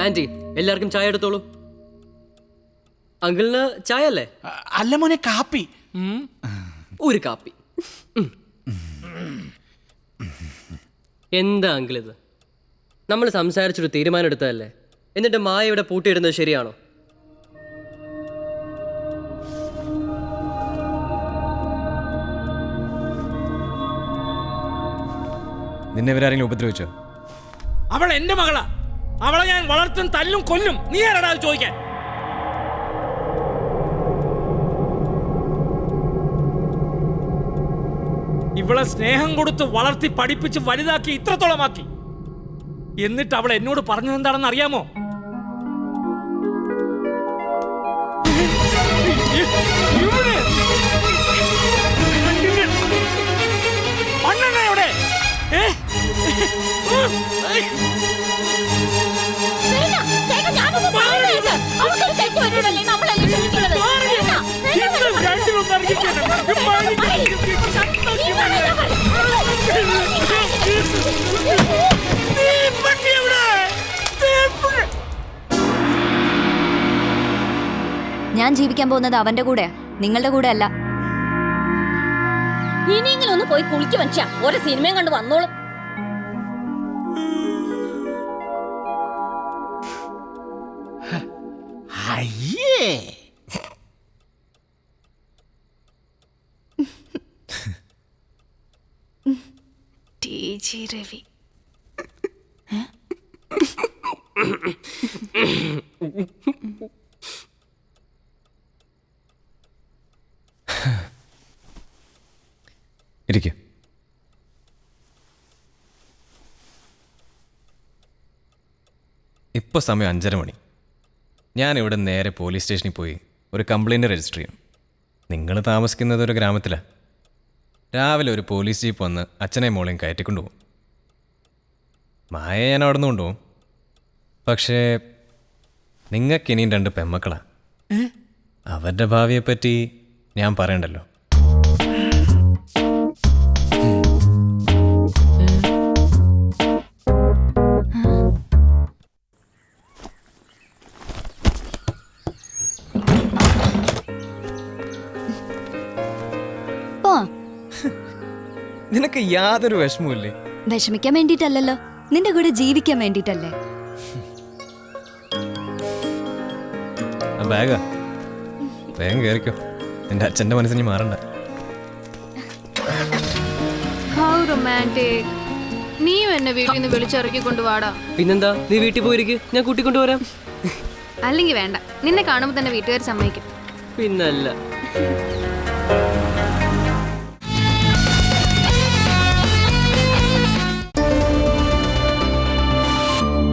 Anti എല്ലാവർക്കും ചായ എടുത്തോളൂ. അങ്കിളിന് ചായ അല്ലേ? അല്ല മോനെ, കാപ്പി. ഒരു കാപ്പി. എന്താ അങ്കിൾ ഇത്? നമ്മൾ സംസാരിച്ചൊരു തീരുമാനം എടുത്തതല്ലേ, എന്നിട്ട് മായ ഇവിടെ പൂട്ടിയിടുന്നത് ശരിയാണോ? നിന്നെ ഇവരാരെങ്കിലും ഉപദ്രവിച്ചോ? അവൾ എന്റെ മകളാ. അവളെ ഞാൻ വളർത്തും, തല്ലും, കൊല്ലും. നീ ആരാടാ അത് ചോദിക്കാൻ? ഇവളെ സ്നേഹം കൊടുത്ത് വളർത്തി പഠിപ്പിച്ച് വലുതാക്കി ഇത്രത്തോളമാക്കി. എന്നിട്ട് അവൾ എന്നോട് പറഞ്ഞത് എന്താണെന്ന് അറിയാമോ? എവിടെ? ഞാൻ ജീവിക്കാൻ പോകുന്നത് അവന്റെ കൂടെ, നിങ്ങളുടെ കൂടെ അല്ല. ഇനിയെങ്കിലും ഒന്ന് പോയി കുളിക്ക് മനുഷ്യ. ഒരു സിനിമയും കണ്ട് വന്നോളും. അയ്യേ, രവി ഇരിക്കൂ. ഇപ്പോൾ സമയം 5:30 മണി. ഞാനിവിടെ നേരെ പോലീസ് സ്റ്റേഷനിൽ പോയി ഒരു കംപ്ലയിൻറ്റ് രജിസ്റ്റർ ചെയ്യും. നിങ്ങൾ താമസിക്കുന്നത് ഒരു ഗ്രാമത്തിലാണ്. രാവിലെ ഒരു പോലീസ് ജീപ്പ് വന്ന് അച്ഛനെയും മോളെയും കയറ്റിക്കൊണ്ടുപോകും. മായയെ ഞാൻ അവിടെ നിന്ന് കൊണ്ടുപോകും. പക്ഷേ നിങ്ങൾക്കിനിയും 2 പെമ്മക്കളാണ്. അവരുടെ ഭാവിയെപ്പറ്റി ഞാൻ പറയണ്ടല്ലോ. നിനക്ക് യാതൊരു വിഷമമില്ലേ? വിഷമിക്കാൻ വേണ്ടിട്ടല്ലല്ലോ, നിന്റെ കൂടെ ജീവിക്കാൻ വേണ്ടിട്ടല്ലേ. ബാഗാ, വേഗം കയറിക്കോ. നിന്റെ അച്ഛൻ്റെ മനസ്സിന് മാറണ്ട. നീയും എന്നെ വീട്ടിൽ നിന്ന് വിളിച്ചിറക്കി കൊണ്ടുവാടാ. പിന്നെന്താ, നീ വീട്ടിൽ പോയിരിക്കും, ഞാൻ കൂട്ടിക്കൊണ്ടുവരാം. അല്ലെങ്കിൽ വേണ്ട, നിന്നെ കാണുമ്പോൾ തന്നെ വീട്ടുകാർ സമ്മതിക്കും. പിന്നല്ല.